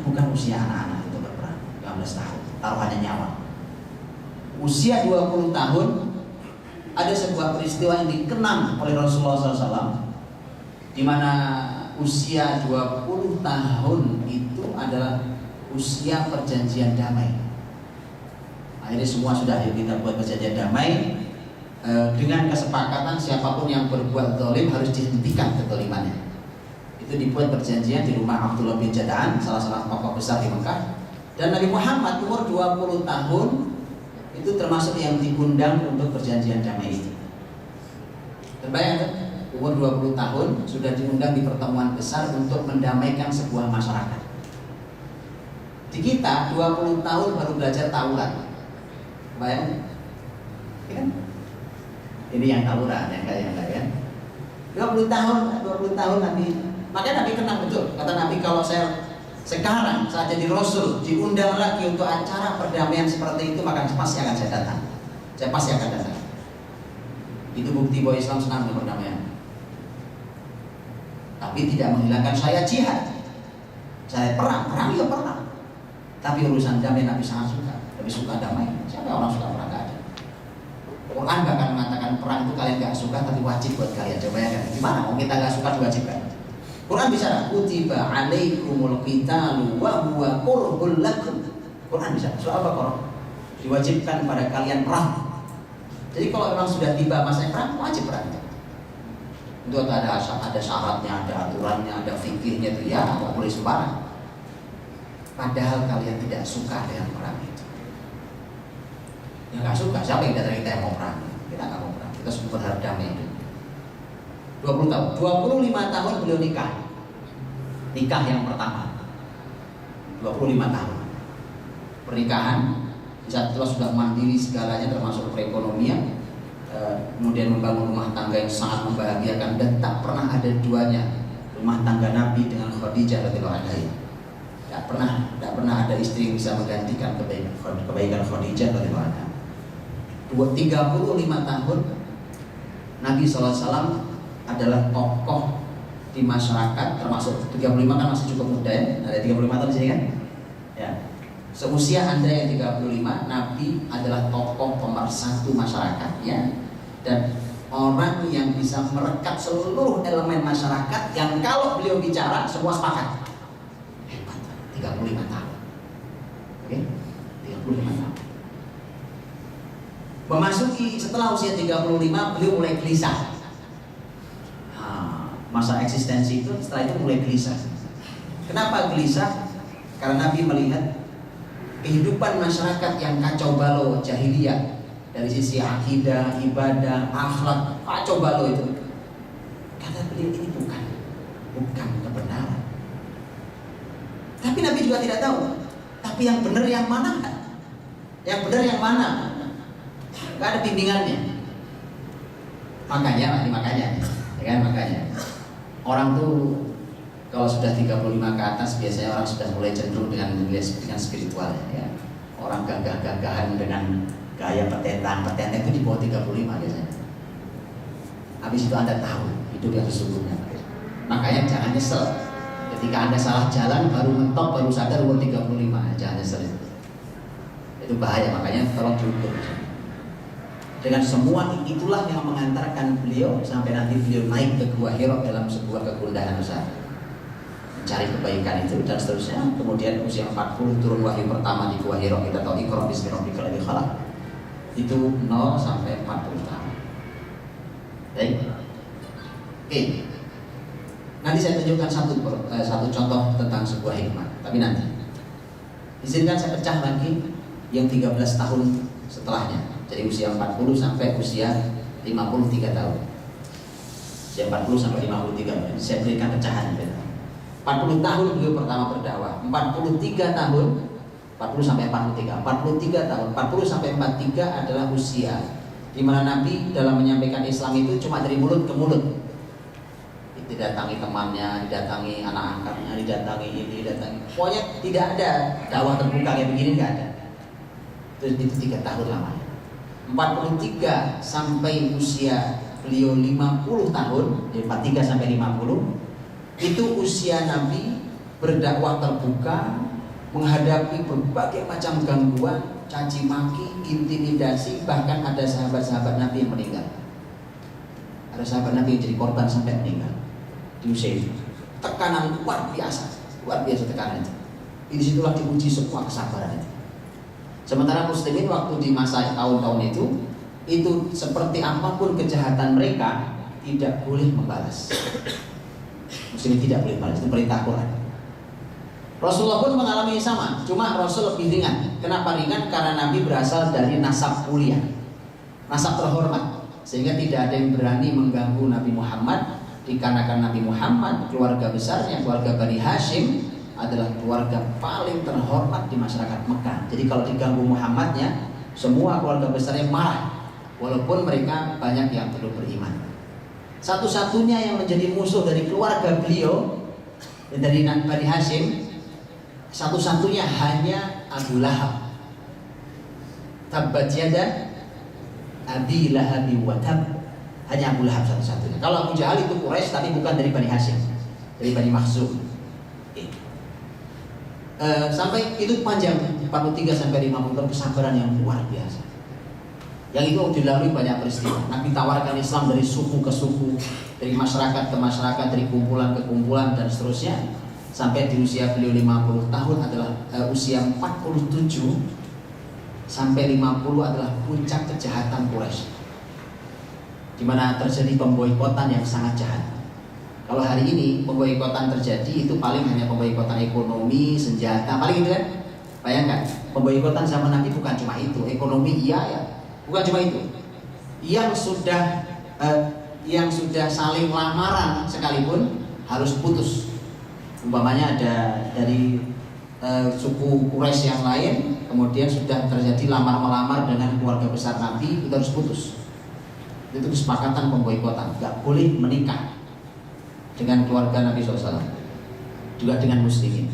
C: Bukan usia anak-anak itu berperang, 15 tahun, taruhannya nyawa. Usia 20 tahun ada sebuah peristiwa yang dikenang oleh Rasulullah SAW. Di mana usia 20 tahun itu adalah usia perjanjian damai. Akhirnya semua sudah, ayo kita buat perjanjian damai dengan kesepakatan siapapun yang berbuat zalim harus dihentikan kezalimannya. Itu dibuat perjanjian di rumah Abdullah bin Jada'an, salah seorang tokoh besar di Mekah. Dan Nabi Muhammad umur 20 tahun itu termasuk yang diundang untuk perjanjian damai itu. Terbayang kan? Umur 20 tahun sudah diundang di pertemuan besar untuk mendamaikan sebuah masyarakat. Di kita 20 tahun baru belajar tawuran. Bayang? Ya kan? Ini yang tawuran, yang enggak kan? 20 tahun Nabi. Makanya Nabi kenal betul. Kata Nabi, kalau saya sekarang saat jadi Rasul diundang lagi untuk acara perdamaian seperti itu, maka pasti akan saya datang. Saya pasti akan datang. Itu bukti bahwa Islam senang dengan perdamaian. Tapi tidak menghilangkan saya jihad. Saya perang ya perang. Tapi urusan damai Nabi sangat suka. Lebih suka damai. Siapa orang suka perang? Gak ada. Quran gak akan mengatakan perang itu kalian gak suka tapi wajib buat kalian. Coba ya kan? Gimana? Kalau kita gak suka diwajibkan. Quran bicara kutiba alaikumul qitalu wa huwa kurhul lakum. Quran bicara soal apa Quran? Diwajibkan pada kalian perang. Jadi kalau memang sudah tiba masa perang, wajib perang. Itu ada syaratnya, ada aturannya, ada fikihnya itu ya nggak boleh sembarang. Padahal kalian tidak suka dengan perang itu. Yang nggak suka siapa yang datang kita yang mau perang? Kita nggak mau perang. Kita sudah berharap damai itu. 20 tahun. 25 tahun beliau nikah. Nikah yang pertama. 25 tahun. Pernikahan, setelah sudah mandiri segalanya termasuk perekonomian, kemudian membangun rumah tangga yang sangat membahagiakan dan tak pernah ada duanya rumah tangga Nabi dengan Khadijah radhiyallahu anha. Tak pernah ada istri yang bisa menggantikan kebaikan Khadijah radhiyallahu anha. 35 tahun Nabi SAW adalah tokoh di masyarakat, termasuk 35 kan masih cukup muda ya, ada 35 tahun di sini kan? Ya. Seusia Anda yang 35, Nabi adalah tokoh pemersatu masyarakat ya, dan orang yang bisa merekat seluruh elemen masyarakat yang kalau beliau bicara semua sepakat. Hebat, 35 tahun. Oke? 35 tahun. Memasuki setelah usia 35 beliau mulai gelisah. Masa eksistensi itu setelah itu mulai gelisah. Kenapa gelisah? Karena Nabi melihat kehidupan masyarakat yang kacau balau jahiliyah dari sisi akidah, ibadah, akhlak, kacau balau itu. Kata beliau ini bukan kebenaran. Tapi Nabi juga tidak tahu. Tapi yang benar yang mana? Yang benar yang mana? Gak ada bimbingannya. Makanya. Orang tuh kalau sudah 35 ke atas biasanya orang sudah mulai cenderung dengan spiritual ya. Orang gagah-gagahan dengan gaya petetan itu di bawah 35 biasanya. Habis itu Anda tahu hidup yang sesungguhnya. Makanya jangan nyesel. Ketika Anda salah jalan baru mentok, baru sadar umur 35, jangan nyesel itu. Itu bahaya, makanya tolong diukur. Dengan semua itulah yang mengantarkan beliau sampai nanti beliau naik ke Gua Hira dalam sebuah kegundahan besar, mencari kebaikan itu dan seterusnya. Kemudian usia 40 turun wahyu pertama di Gua Hira. Kita tahu Iqra bismi rabbikal ladzi khalaq. Itu 0 sampai 40 tahun. Baik. Oke. Nanti saya tunjukkan satu contoh tentang sebuah hikmah. Tapi nanti izinkan saya pecah lagi yang 13 tahun setelahnya. Jadi usia 40 sampai usia 53 tahun. Usia 40 sampai 53 tahun. Saya berikan pecahan. 40 tahun beliau pertama berdakwah. 43 tahun, 40 sampai 43. 43 tahun, 40 sampai 43 adalah usia di mana Nabi dalam menyampaikan Islam itu cuma dari mulut ke mulut. Didatangi temannya, didatangi anak angkatnya, didatangi. Pokoknya tidak ada dakwah terbuka kayak begini, nggak ada. Itu 3 tahun lamanya. 43 sampai usia beliau 50 tahun, 43 sampai 50 itu usia Nabi berdakwah terbuka, menghadapi berbagai macam gangguan, caci maki, intimidasi, bahkan ada sahabat-sahabat Nabi yang meninggal. Ada sahabat Nabi yang jadi korban sampai meninggal di usia itu. Tekanan luar biasa tekanan itu. Disitulah diuji semua kesabaran itu. Sementara muslimin waktu di masa tahun-tahun itu seperti apapun kejahatan mereka tidak boleh membalas. Muslimin tidak boleh membalas, itu perintah Quran. Rasulullah pun mengalami sama, cuma Rasul lebih ringan. Kenapa ringan? Karena Nabi berasal dari nasab mulia, nasab terhormat, sehingga tidak ada yang berani mengganggu Nabi Muhammad. Dikarenakan Nabi Muhammad keluarga besarnya, keluarga Bani Hashim adalah keluarga paling terhormat di masyarakat Mekah. Jadi kalau diganggu Muhammadnya, semua keluarga besarnya marah, walaupun mereka banyak yang belum beriman. Satu-satunya yang menjadi musuh dari keluarga beliau, dari Bani Hashim, satu-satunya hanya Abu Lahab. Tabbat yada Abi Lahab wa tab. Hanya Abu Lahab satu-satunya. Kalau Abu Jahal itu Quraisy tapi bukan dari Bani Hashim, dari Bani Makhzum. Sampai itu panjang 43 sampai 50 tahun kesabaran yang luar biasa. Yang itu dilalui banyak peristiwa. Nabi tawarkan Islam dari suku ke suku, dari masyarakat ke masyarakat, dari kumpulan ke kumpulan dan seterusnya. Sampai di usia beliau 50 tahun adalah usia 47 sampai 50 adalah puncak kejahatan Quraisy, di mana terjadi pemboikotan yang sangat jahat. Kalau hari ini pemboikotan terjadi itu paling hanya pemboikotan ekonomi, senjata, paling itu kan. Bayangkan, pemboikotan zaman Nabi bukan cuma itu, ekonomi iya ya, bukan cuma itu. Yang sudah yang sudah saling lamaran sekalipun harus putus. Umpamanya ada dari suku Quraisy yang lain, kemudian sudah terjadi lamar-melamar dengan keluarga besar Nabi, itu harus putus. Itu kesepakatan pemboikotan, nggak boleh menikah dengan keluarga Nabi SAW, juga dengan muslimin.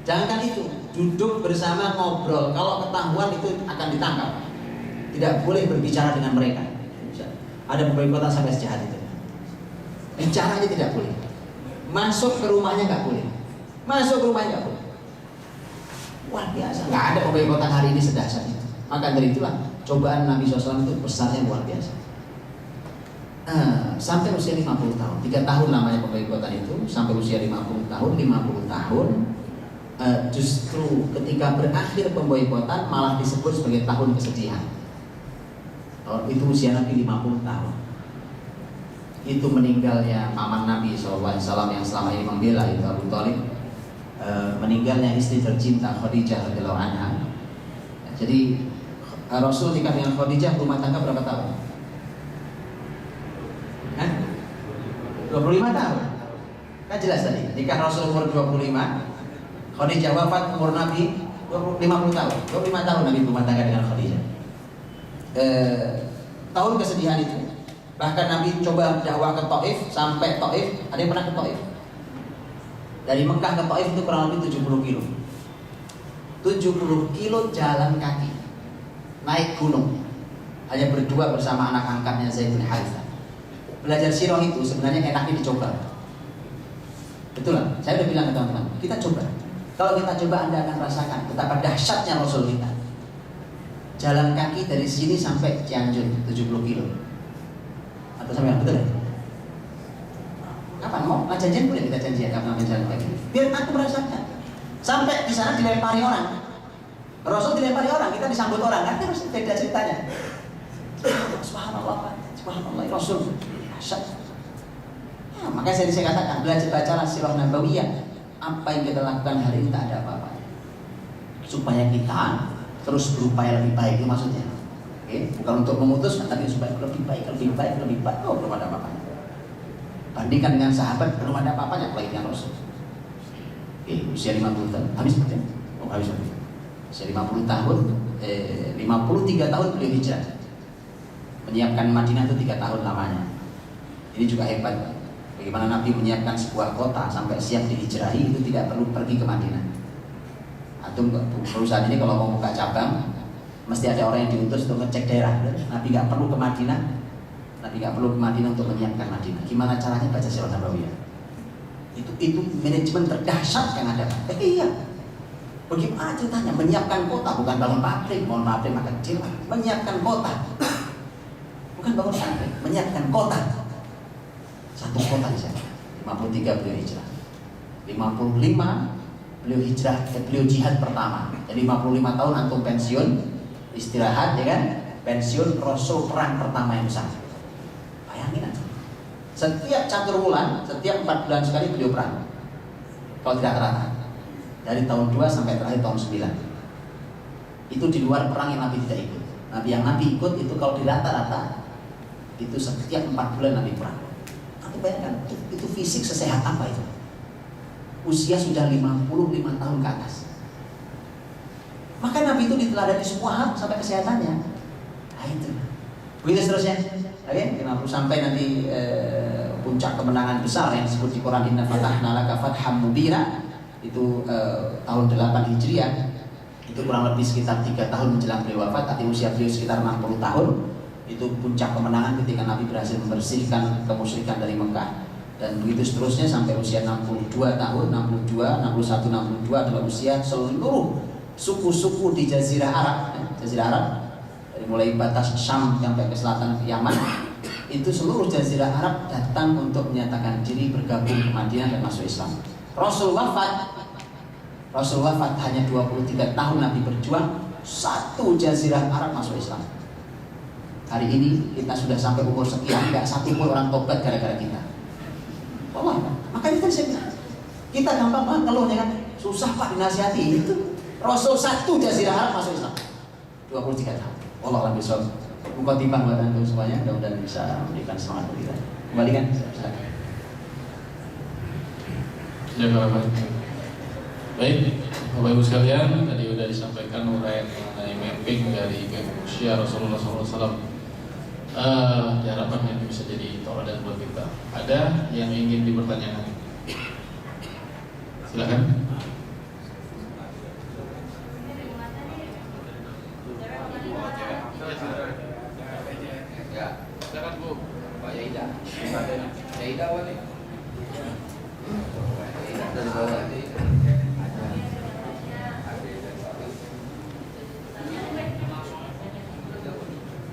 C: Jangankan itu, duduk bersama ngobrol, kalau ketahuan itu akan ditangkap. Tidak boleh berbicara dengan mereka. Ada pemboikotan sampai sejahat itu. Bicaranya tidak boleh. Masuk ke rumahnya nggak boleh. Masuk ke rumahnya nggak boleh. Wah biasa. Nggak ada pemboikotan hari ini sedahsyat itu. Maka dari itulah cobaan Nabi SAW itu besarnya luar biasa. Sampai usia 50 tahun, 3 tahun namanya pemboikotan itu. Sampai usia 50 tahun, justru ketika berakhir pemboikotan malah disebut sebagai tahun kesedihan. Itu usia Nabi 50 tahun. Itu meninggalnya paman Nabi SAW yang selama ini membela, itu Abu Thalib. Meninggalnya istri tercinta Khadijah radhiyallahu anha. Jadi Rasul nikah dengan Khadijah rumah tangga berapa tahun? 25 tahun. Kan jelas tadi, nikah Rasul umur 25, Khadijah wafat umur Nabi 50 tahun. 25 tahun Nabi rumah tangga dengan Khadijah. Tahun kesedihan itu, bahkan Nabi coba dakwah ke Taif, sampai Taif. Ada yang pernah ke Taif? Dari Mekah ke Taif itu kurang lebih 70 kilo. 70 kilo jalan kaki, naik gunung, hanya berdua bersama anak angkatnya Zaid bin Harithah. Belajar sirah itu sebenarnya enaknya dicoba. Betul lah, saya udah bilang ke teman-teman, kita coba. Kalau kita coba, Anda akan rasakan betapa dahsyatnya Rasul kita. Jalan kaki dari sini sampai Cianjur 70 kilo. Atau sampai yang betul ya? Kapan mau? Janjian boleh kita janjian kapan jalan kaki. Biar aku merasakan. Sampai di sana dilempari orang. Rasul dilempari orang, kita disambut orang. Kan harus beda ceritanya. Subhanallah, subhanallah Rasul. Dahsyat. Ya, makanya saya katakan bacalah sirah nabawiyah. Apa yang kita lakukan hari ini tak ada apa-apa. Supaya kita terus berupaya lebih baik, itu maksudnya. Oke, bukan untuk memutuskan, tapi supaya lebih baik. Oh, belum ada apa-apanya. Bandingkan dengan sahabat, belum ada apa-apanya apalagi dengan Rasul. Oke, usia 50 tahun, habis betul? Oh, habis. Usia 50 tahun, 53 tahun beliau hijrah. Menyiapkan Madinah itu 3 tahun lamanya. Ini juga hebat. Bagaimana Nabi menyiapkan sebuah kota sampai siap dihijrahi, itu tidak perlu pergi ke Madinah. Antum perusahaan ini kalau mau buka cabang, mesti ada orang yang diutus untuk ngecek daerah. Nabi nggak perlu ke Madinah. Nabi nggak perlu ke Madinah untuk menyiapkan Madinah. Gimana caranya? Baca sirah nabawiyah. Itu manajemen terdahsyat yang ada. Iya. Bagaimana ceritanya? Menyiapkan kota, bukan bangun pabrik. Bangun pabrik maka kecil. Menyiapkan kota, bukan bangun pabrik. Menyiapkan kota. Satu kota di sana. 53 beliau hijrah. 55 beliau hijrah, beliau jihad pertama. Jadi 55 tahun antum pensiun, istirahat, ya kan? Pensiun, Rasul perang pertama yang besar. Bayangin aja. Setiap catur bulan, setiap 4 bulan sekali beliau perang. Kalau tidak rata. Dari tahun 2 sampai terakhir tahun 9. Itu di luar perang yang Nabi tidak ikut. Yang Nabi ikut itu kalau di rata-rata itu setiap 4 bulan Nabi perang. Nanti bayangkan, itu fisik sesehat apa itu? Usia sudah 55 tahun ke atas. Maka Nabi itu diteladani semua hal sampai kesehatannya. Nah itu. Begitu seterusnya. Oke, 50 sampai nanti puncak kemenangan besar yang disebut di Quran, Inna fatahna laka fatham mubina. Itu tahun 8 Hijriah. Itu kurang lebih sekitar 3 tahun menjelang beliau wafat. Tapi usia beliau sekitar 60 tahun. Itu puncak kemenangan ketika Nabi berhasil membersihkan kemusyrikan dari Mekah. Dan begitu seterusnya sampai usia 62 tahun, 61, 62 adalah usia seluruh suku-suku di Jazirah Arab. Jazirah Arab dari mulai batas Syam sampai ke selatan ke Yaman, itu seluruh Jazirah Arab datang untuk menyatakan diri bergabung ke Madinah dan masuk Islam. Rasul wafat hanya 23 tahun Nabi berjuang, satu Jazirah Arab masuk Islam. Hari ini kita sudah sampai umur sekian, tidak satu pun orang tobat gara-gara kita. Allah, makanya tadi saya bilang, kita gampang banget ngeluhnya kan, susah Pak dinasihati. Itu Rasul satu Jazirah Arab masuk Islam 23 tahun. Allah alam bisawab. Bukan timbang buat antum semuanya, mudah-mudahan bisa memberikan semangat bagi kita. Kembalikan, silakan.
A: Baik, Bapak Ibu sekalian, tadi sudah disampaikan uraian mengenai mapping dari usia Rasulullah SAW. Diharapkan ini bisa jadi tauladan buat kita. Ada yang ingin dipertanyakan? Silakan.
B: Ya, silakan Bu. Pak Yaida. Yaida wali. Dari bawah.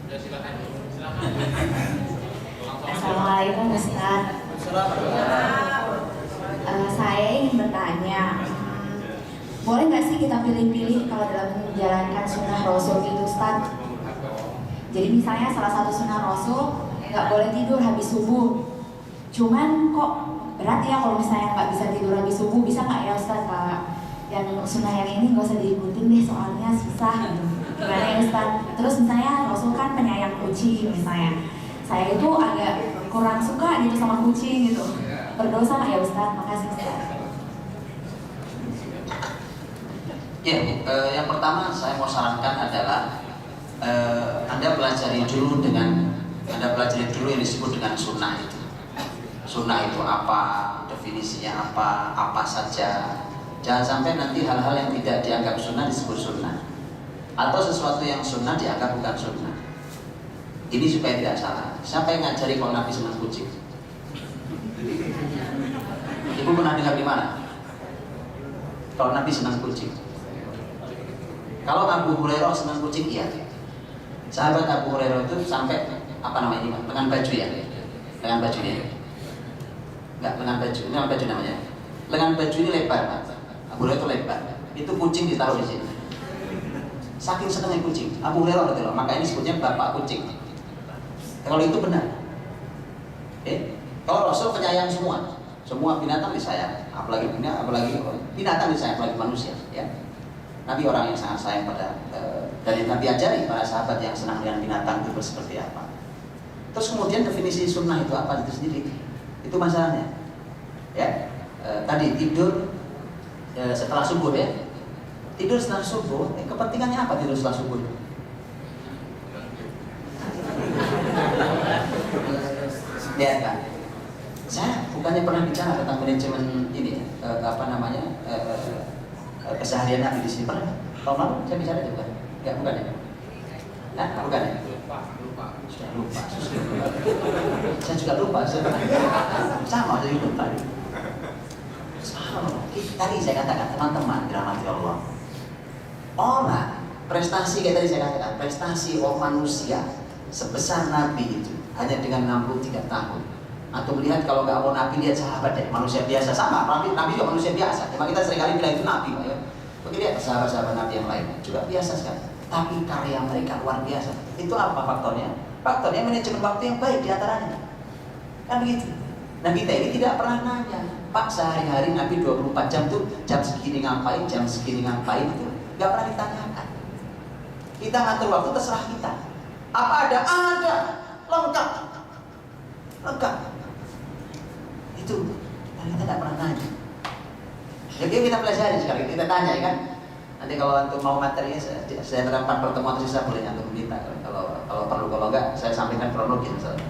A: Ya, silakan.
D: Assalamualaikum Ustaz. Saya ingin bertanya, boleh nggak sih kita pilih-pilih kalau dalam menjalankan sunnah Rasul itu Ustaz? Jadi misalnya salah satu sunnah Rasul nggak boleh tidur habis subuh. Cuman kok berat ya kalau misalnya nggak bisa tidur habis subuh, bisa nggak ya Ustaz? Yang sunnah yang ini nggak usah diikutin deh, soalnya susah gitu. Gimana ya Ustaz? Terus misalnya Rasul kan penyayang kucing misalnya. Saya itu agak kurang suka gitu sama kucing gitu. Berdosa nggak ya Ustaz? Makasih Ustaz.
C: Ya, yang pertama saya mau sarankan adalah Anda pelajari dulu yang disebut dengan sunnah itu. Sunnah itu apa, definisinya apa saja. Jangan sampai nanti hal-hal yang tidak dianggap sunnah disebut sunnah, atau sesuatu yang sunnah dianggap bukan sunnah. Ini supaya tidak salah. Siapa yang ngajari kalau Nabi senang kucing? Ibu pernah dengar di mana? Kalau Nabi senang kucing. Kalau Abu Hurairah senang kucing, iya. Sahabat Abu Hurairah itu sampai apa namanya ini? Lengan baju ya? Lengan bajunya. Enggak, lengan baju namanya. Lengan baju ini lebar, Pak. Abu Hurairah itu lebar. Itu kucing ditaruh di sini. Saking senangnya kucing, Abu Hurairah betul. Maka ini sebutnya bapak kucing. Kalau itu benar. Kalau Rasul penyayang semua binatang disayang, apalagi binatang disayang, apalagi manusia. Ya. Nabi orang yang sangat sayang pada dan yang Nabi ajari para sahabat yang senang dengan binatang itu seperti apa. Terus kemudian definisi sunnah itu apa itu sendiri, itu masalahnya. Ya, tadi tidur setelah subuh ya. Tidur setelah subuh, kepentingannya apa tidur setelah subuh? Ya kan? Saya bukannya pernah bicara tentang manajemen ini, keseharian Nabi di sini pernah. Tahun lalu saya bicara juga, bukan ya? Nah, bukan ya? Sudah lupa. Saya juga lupa. Sama saya lupa. Tadi saya katakan teman-teman dirahmati Allah. Orang prestasi kayak tadi saya katakan, prestasi manusia sebesar Nabi itu hanya dengan 63 tahun. Atau melihat kalau nggak mau Nabi, lihat sahabat deh, manusia biasa sama. Nabi juga manusia biasa. Cuma kita seringkali bilang itu Nabi, ya. Bagi lihat sahabat-sahabat Nabi yang lain juga biasa sekali. Tapi karya mereka luar biasa. Itu apa faktornya? Faktornya manajemen waktu yang baik diantaranya. Kan begitu. Nah kita ini tidak pernah nanya, Pak sehari-hari Nabi 24 jam tuh jam segini ngapain itu nggak pernah ditanyakan. Kita ngatur waktu terserah kita. Apa ada? Ada, lengkap. Itu dan kita tidak pernah nanya. Jadi kita pelajari sekali, kita tanya ya kan. Nanti kalau untuk mau materinya saya terdapat pertemuan sisa boleh untuk minta. Kalau perlu, kalau enggak saya sampaikan kronologi misalnya.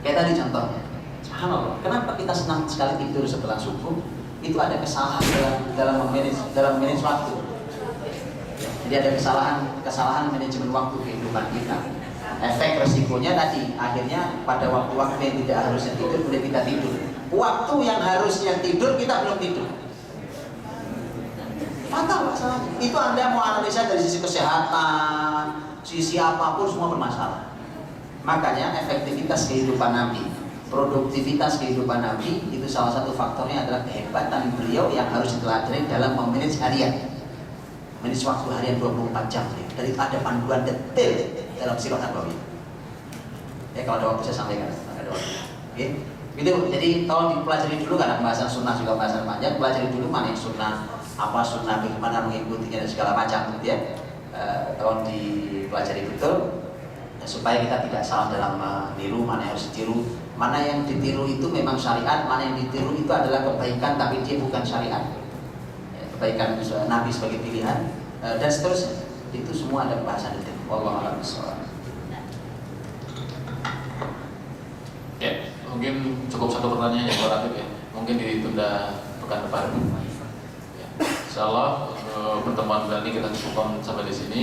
C: Kayak tadi contohnya. Subhanallah, kenapa kita senang sekali tidur setelah subuh? Itu ada kesalahan dalam manage waktu. Jadi ada kesalahan manajemen waktu kehidupan kita. Efek resikonya tadi akhirnya pada waktu-waktu yang tidak harusnya tidur kemudian kita tidur. Waktu yang harusnya tidur kita belum tidur. Fatal masalahnya. Itu Anda mau analisa dari sisi kesehatan, sisi apapun semua bermasalah. Makanya efektivitas kehidupan Nabi, produktivitas kehidupan Nabi itu salah satu faktornya adalah kehebatan beliau yang harus ditelajari dalam memanage harian. Manage waktu harian 24 jam. Dari ada panduan detail dalam sirah Nabawi. Ya kalau ada waktu saya sampaikan. Ada waktu. Oke. Gitu. Jadi tolong dipelajari dulu karena pembahasan sunnah juga pembahasan panjang. Pelajari dulu mana yang sunnah, apa sunnah, bagaimana mengikutinya dan segala macam. Gitu ya. Tolong dipelajari betul supaya kita tidak salah dalam meniru mana yang harus ditiru, Mana yang ditiru itu memang syariat, mana yang ditiru itu adalah kebaikan tapi dia bukan syariat. Ya, kebaikan Nabi sebagai pilihan dan seterusnya. Itu semua ada pembahasan itu. Wallahu a'lam bishawab.
A: Ya, mungkin cukup satu pertanyaan yang relatif ya. Mungkin ditunda pekan depan. Ya. Insyaallah pertemuan kali ini kita cukupkan sampai di sini.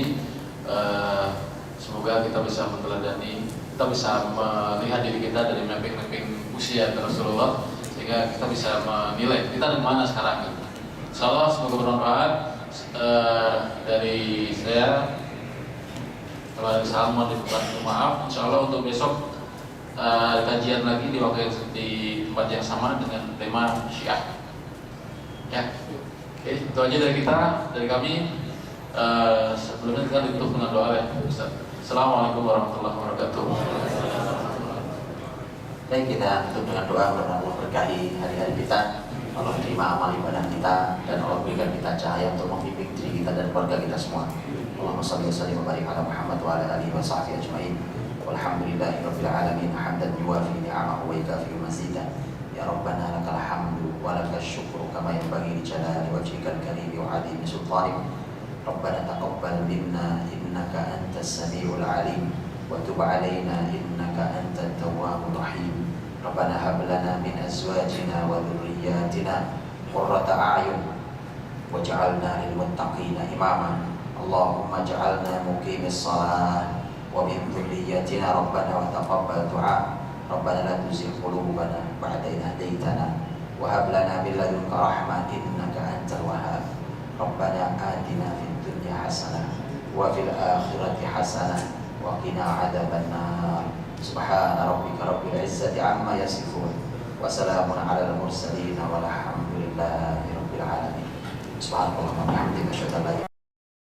A: Semoga kita bisa meneladani, kita bisa melihat diri kita dari mapping usia Rasulullah, sehingga kita bisa menilai kita di mana sekarang. Insyaallah semoga bermanfaat. Dari saya, kalau ada salah mohon maaf. Insyaallah untuk besok kajian lagi di waktu di tempat yang sama dengan tema Syiah. Ya, oke, itu aja dari kita, dari kami. Sebelumnya kita ditutup dengan doa ya, Ustaz. Assalamualaikum warahmatullahi wabarakatuh.
C: Baik, kita tutup dengan doa kepada Allah berkahi hari-hari kita. Allah terima amal ibadah kita dan Allah berikan kita cahaya untuk membimbing diri kita dan keluarga kita semua. Allahumma shalli wa sallim wa barik ala Muhammad wa ala alihi wa sahbihi ajmain. Walhamdulillahirabbil alamin hamdan yuwafi ni'amahu wa yukafi mazidah. Ya Rabbana lakal hamdu wa lakal syukru kama yanbaghi li jalali wajhikal karim wa 'azimi sultanik. Rabbana taqabbal minna innaka antas samiul alim wa tub 'alaina innaka antat tawwabur rahim. Rabbana hab lana min azwajina wa dhurriyyatina qurrata a'yun waj'alna lil muttaqina imama. Allahumma ij'alna muqimis shalah wa min dhurriyyatina rabbana wa taqabbal du'a. Rabbana la tuzigh qulubana ba'da idh hadaytana wa hab lana min ladunka rahmah innaka antal wahhab. Rabbana atina fid dunya hasanah wa fil akhirati hasanah wa qina adzabannar. Subhana rabbika rabbil izzati amma yasifun wa salamun alal mursalin walhamdulillahi rabbil alamin. Subhanallah wa bihamdihi asyhadu an la ilaha